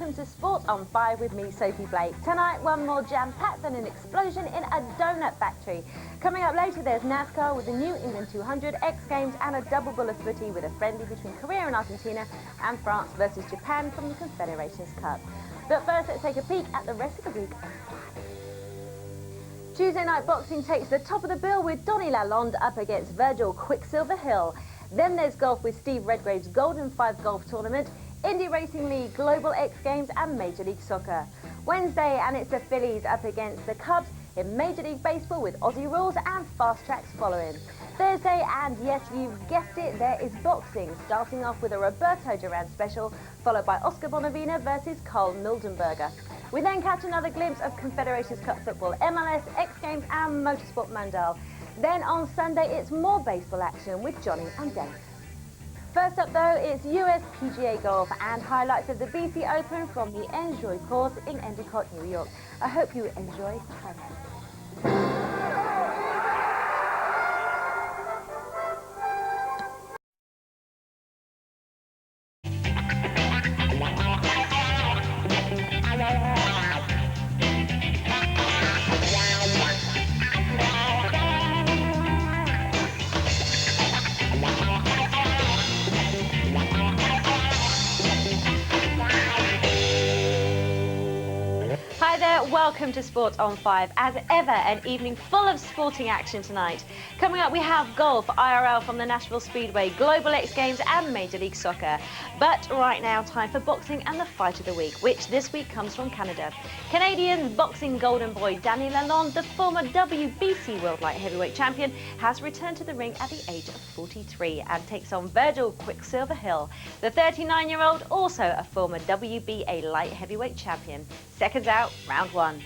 welcome to Sport on 5 with me, Sophie Blake. Tonight, one more jam-packed than an explosion in a donut factory. Coming up later, there's NASCAR with the New England 200, X Games and a double bull of footy with a friendly between Korea and Argentina and France versus Japan from the Confederations Cup. But first, let's take a peek at the rest of the week. Tuesday night boxing takes the top of the bill with Donny Lalonde up against Virgil Quicksilver Hill. Then there's golf with Steve Redgrave's Golden 5 Golf Tournament, Indy Racing League, Global X Games and Major League Soccer. Wednesday, and it's the Phillies up against the Cubs in Major League Baseball with Aussie rules and fast tracks following. Thursday, and yes, you've guessed it, there is boxing, starting off with a Roberto Duran special, followed by Oscar Bonavena versus Carl Mildenberger. We then catch another glimpse of Confederations Cup football, MLS, X Games and Motorsport Mandal. Then on Sunday, it's more baseball action with Johnny and Dave. First up though, it's US PGA Golf and highlights of the BC Open from the Enjoy course in Endicott, New York. I hope you enjoy the highlights. Hi there, welcome to Sport on 5. As ever, an evening full of sporting action tonight. Coming up, we have golf, IRL from the Nashville Speedway, Global X Games and Major League Soccer. But right now, time for boxing and the fight of the week, which this week comes from Canada. Canadian boxing golden boy Donny Lalonde, the former WBC World Light Heavyweight Champion, has returned to the ring at the age of 43 and takes on Virgil Quicksilver Hill, the 39-year-old, also a former WBA Light Heavyweight Champion. Seconds out, round one.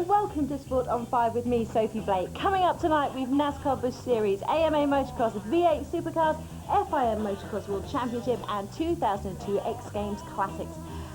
Welcome to Sport on 5 with me, Sophie Blake. Coming up tonight, we've NASCAR Busch Series, AMA Motocross, V8 Supercars, FIM Motocross World Championship and 2002 X Games Classics.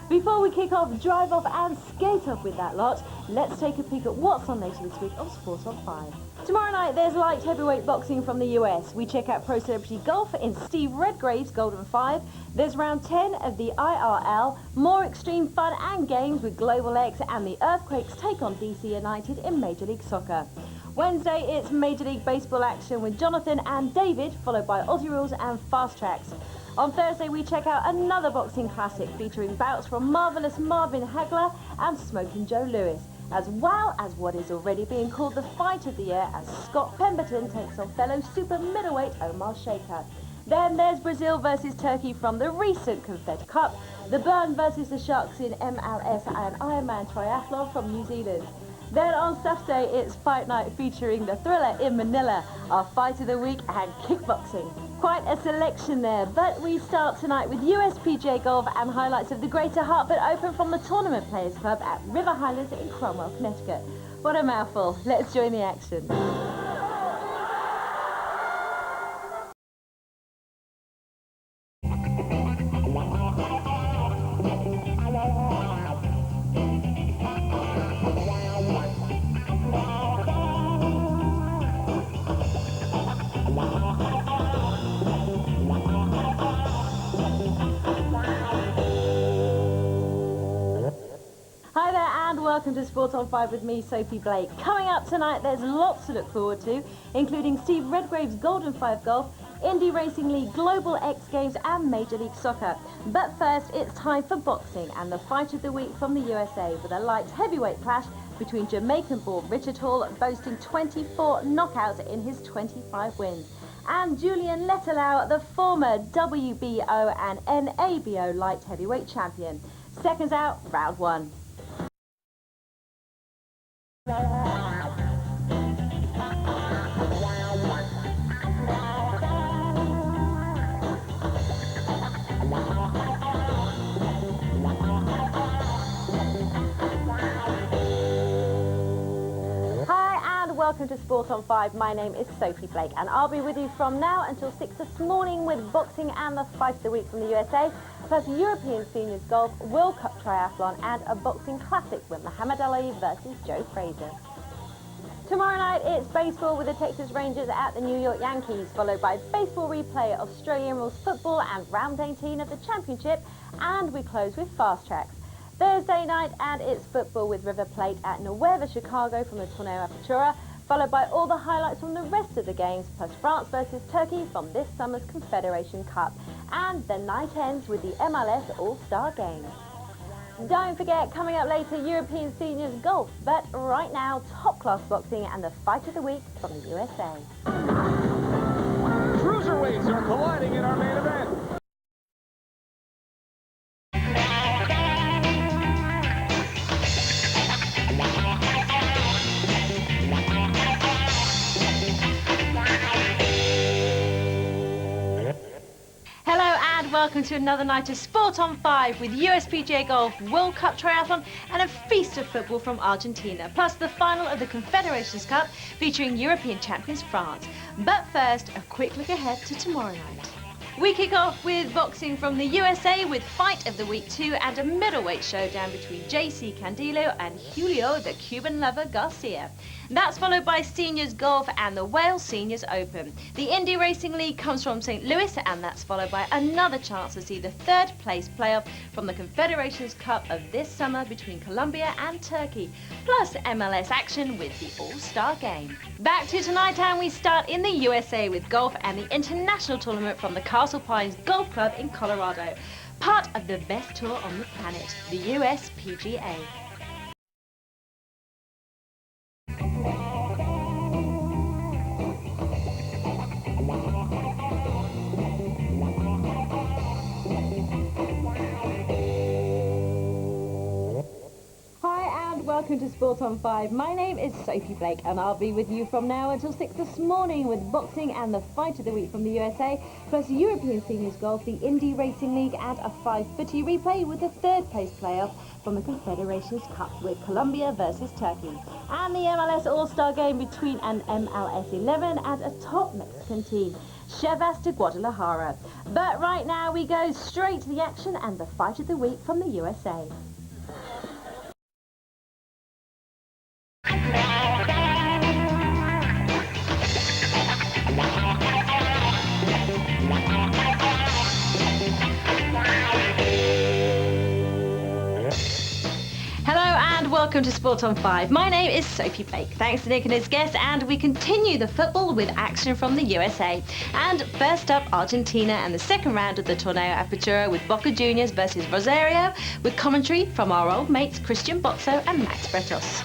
Before we kick off, drive off and skate off with that lot, let's take a peek at what's on later this week on Sport on 5. Tomorrow night, there's light heavyweight boxing from the US. We check out pro celebrity golf in Steve Redgrave's Golden 5. There's round 10 of the IRL, more extreme fun and games with Global X, and the Earthquakes take on DC United in Major League Soccer. Wednesday, it's Major League Baseball action with Jonathan and David, followed by Aussie rules and fast tracks. On Thursday, we check out another boxing classic featuring bouts from Marvellous Marvin Hagler and Smoking Joe Lewis, as well as what is already being called the fight of the year as Scott Pemberton takes on fellow super middleweight Omar Shaker. Then there's Brazil versus Turkey from the recent Confed Cup, the Burn versus the Sharks in MLS and Ironman Triathlon from New Zealand. Then on Saturday, it's Fight Night featuring the Thriller in Manila, our fight of the week and kickboxing. Quite a selection there, but we start tonight with US PGA Golf and highlights of the Greater Hartford Open from the Tournament Players Club at River Highlands in Cromwell, Connecticut. What a mouthful. Let's join the action. Welcome to Sport on 5 with me, Sophie Blake. Coming up tonight, there's lots to look forward to, including Steve Redgrave's Golden 5 Golf, Indy Racing League, Global X Games and Major League Soccer. But first, it's time for boxing and the fight of the week from the USA with a light heavyweight clash between Jamaican-born Richard Hall, boasting 24 knockouts in his 25 wins, and Julian Letelau, the former WBO and NABO light heavyweight champion. Seconds out, round one. welcome to Sport on 5. My name is Sophie Blake and I'll be with you from now until 6 this morning with boxing and the fight of the week from the USA, plus European Seniors Golf, World Cup Triathlon and a boxing classic with Muhammad Ali versus Joe Frazier. Tomorrow night it's baseball with the Texas Rangers at the New York Yankees, followed by baseball replay, Australian rules football and round 18 of the championship, and we close with fast tracks. Thursday night and it's football with River Plate at Nueva Chicago from the Torneo Apertura, followed by all the highlights from the rest of the games, plus France versus Turkey from this summer's Confederation Cup. And the night ends with the MLS All-Star Game. Don't forget, coming up later, European Seniors Golf, but right now, top-class boxing and the fight of the week from the USA. Cruiserweights are colliding in our main event. Welcome to another night of Sport on 5 with USPGA Golf, World Cup Triathlon and a feast of football from Argentina, plus the final of the Confederations Cup featuring European champions France. But first, a quick look ahead to tomorrow night. We kick off with boxing from the USA with Fight of the Week 2 and a middleweight showdown between JC Candido and Julio the Cuban Lover Garcia. That's followed by Seniors Golf and the Wales Seniors Open. The Indy Racing League comes from St. Louis, and that's followed by another chance to see the third place playoff from the Confederations Cup of this summer between Colombia and Turkey, plus MLS action with the All-Star Game. Back to tonight, and we start in the USA with golf and the international tournament from the Castle Pines Golf Club in Colorado, part of the best tour on the planet, the USPGA. Welcome to Sport on 5. My name is Sophie Blake and I'll be with you from now until 6 this morning with boxing and the fight of the week from the USA, plus European Seniors Golf, the Indy Racing League and a 5-footy replay with the third place playoff from the Confederations Cup with Colombia versus Turkey. And the MLS All-Star Game between an MLS 11 and a top Mexican team, Chivas de Guadalajara. But right now we go straight to the action and the fight of the week from the USA. Welcome to Sport on 5. My name is Sophie Blake. Thanks to Nick and his guests, and we continue the football with action from the USA. And first up, Argentina and the second round of the Torneo Apertura with Boca Juniors versus Rosario, with commentary from our old mates Christian Bozzo and Max Bretos.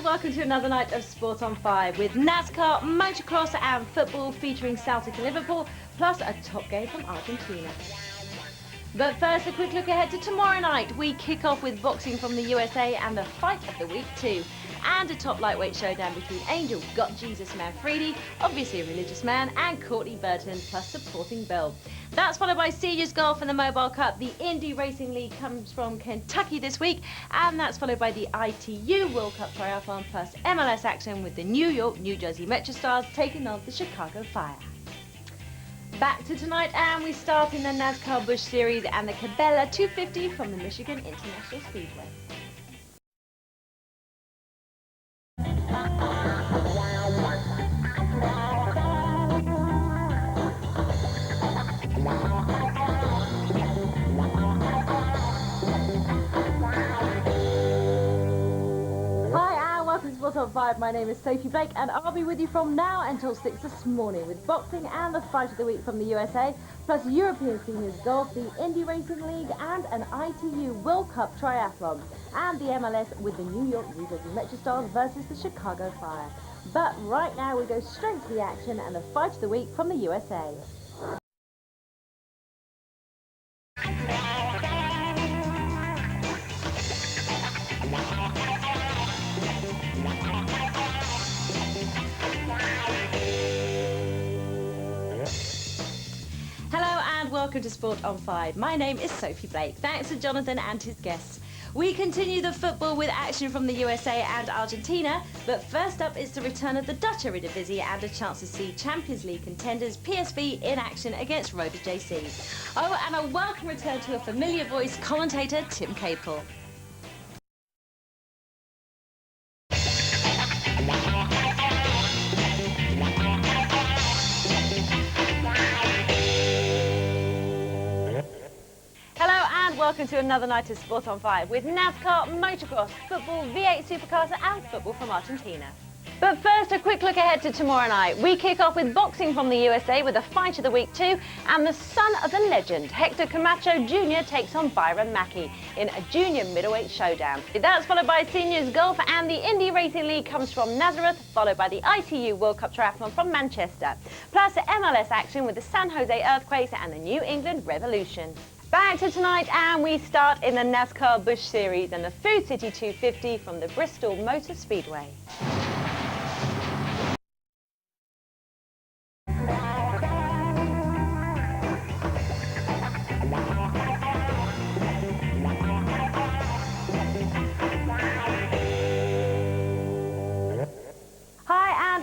Welcome to another night of Sport on 5 with NASCAR, motocross and football featuring Celtic and Liverpool, plus a top game from Argentina. But first, a quick look ahead to tomorrow night. We kick off with boxing from the USA and the fight of the week 2, and a top lightweight showdown between Angel Got Jesus Manfredi, obviously a religious man, and Courtney Burton, plus supporting Bill. That's followed by Seniors Golf and the Mobile Cup. The Indy Racing League comes from Kentucky this week, and that's followed by the ITU World Cup Triathlon, plus MLS action with the New York, New Jersey Metro Stars taking on the Chicago Fire. Back to tonight, and we start in the NASCAR Busch Series and the Cabela 250 from the Michigan International Speedway. Top 5. My name is Sophie Blake and I'll be with you from now until 6 this morning with boxing and the fight of the week from the USA, plus European Seniors Golf, the Indy Racing League and an ITU World Cup Triathlon, and the MLS with the New York, New Jersey Metro Stars versus the Chicago Fire. But right now we go straight to the action and the fight of the week from the USA. and welcome to Sport on 5. My name is Sophie Blake. Thanks to Jonathan and his guests. We continue the football with action from the USA and Argentina, but first up is the return of the Dutch Eredivisie and a chance to see Champions League contenders PSV in action against Roda JC. Oh, and a welcome return to a familiar voice, commentator Tim Capel. Welcome to another night of Sport on 5 with NASCAR, motocross, football, V8 supercars and football from Argentina. But first, a quick look ahead to tomorrow night. We kick off with boxing from the USA with a fight of the week too, and the son of the legend, Hector Camacho Jr. takes on Byron Mackey in a junior middleweight showdown. That's followed by seniors golf, and the Indy Racing League comes from Nazareth, followed by the ITU World Cup Triathlon from Manchester, plus MLS action with the San Jose Earthquakes and the New England Revolution. Back to tonight, and we start in the NASCAR Busch Series and the Food City 250 from the Bristol Motor Speedway.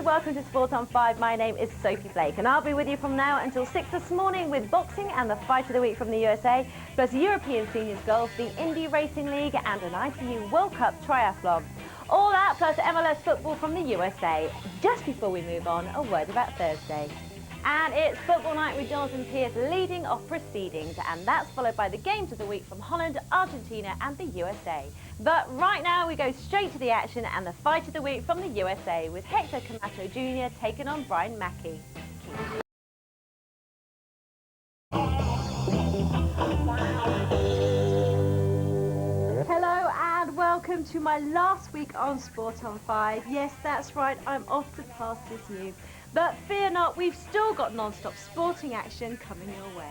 Welcome to Sport on 5. My name is Sophie Blake and I'll be with you from now until 6 this morning with boxing and the fight of the week from the USA, plus European Seniors Golf, the Indy Racing League and an ITU World Cup Triathlon. All that plus MLS football from the USA. Just before we move on, a word about Thursday. And it's football night with Jonathan Pierce leading off proceedings, and that's followed by the games of the week from Holland, Argentina and the USA. But right now we go straight to the action and the fight of the week from the USA with Hector Camacho Jr. taking on Byron Mackey. Hello and welcome to my last week on Sport on 5. Yes, that's right, I'm off to pastures new. But fear not, we've still got non-stop sporting action coming your way.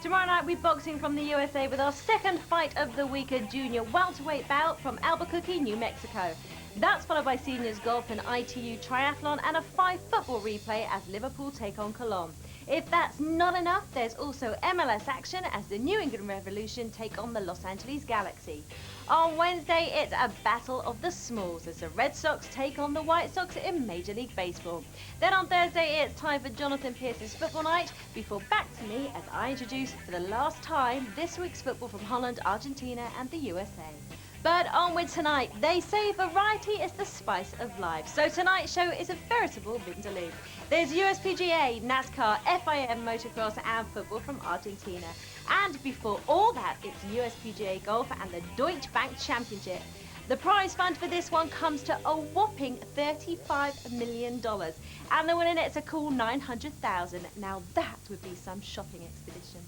Tomorrow night we're boxing from the USA with our second fight of the week, a junior welterweight bout from Albuquerque, New Mexico. That's followed by seniors golf and ITU triathlon and a 5 football replay as Liverpool take on Cologne. If that's not enough, there's also MLS action as the New England Revolution take on the Los Angeles Galaxy. On Wednesday, it's a battle of the smalls as the Red Sox take on the White Sox in Major League Baseball. Then on Thursday, it's time for Jonathan Pierce's football night, before back to me as I introduce for the last time this week's football from Holland, Argentina and the USA. But on with tonight. They say variety is the spice of life, so tonight's show is a veritable vindaloo. There's USPGA, NASCAR, FIM, motocross and football from Argentina. And before all that, it's USPGA Golf and the Deutsche Bank Championship. The prize fund for this one comes to a whopping $35 million. And the winner net's a cool $900,000. Now that would be some shopping expedition.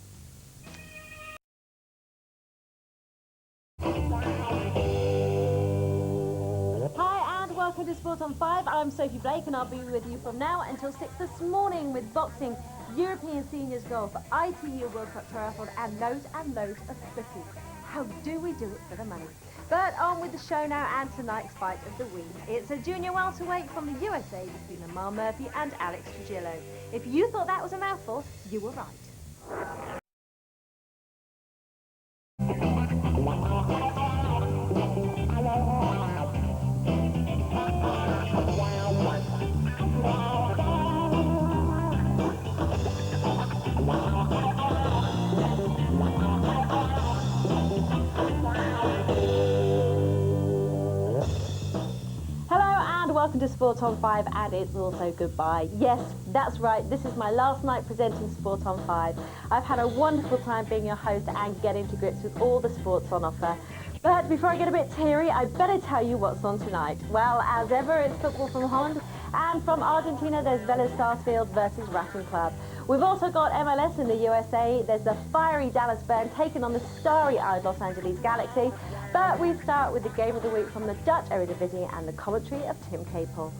Hi and welcome to Sport on 5. I'm Sophie Blake and I'll be with you from now until 6 this morning with boxing, European Seniors Golf, ITU World Cup Triathlon and loads of footy. How do we do it for the money? But on with the show now and tonight's fight of the week. It's a junior welterweight from the USA between Lamar Murphy and Alex Trujillo. If you thought that was a mouthful, you were right. Welcome to Sport on 5 and it's also goodbye. Yes, that's right, this is my last night presenting Sport on 5. I've had a wonderful time being your host and getting to grips with all the sports on offer. But before I get a bit teary, I better tell you what's on tonight. Well, as ever, it's football from Holland, and from Argentina there's Vélez Sarsfield versus Racing Club. We've also got MLS in the USA. There's the fiery Dallas Burn taking on the starry-eyed Los Angeles Galaxy. But we start with the game of the week from the Dutch Eredivisie and the commentary of Tim Capel.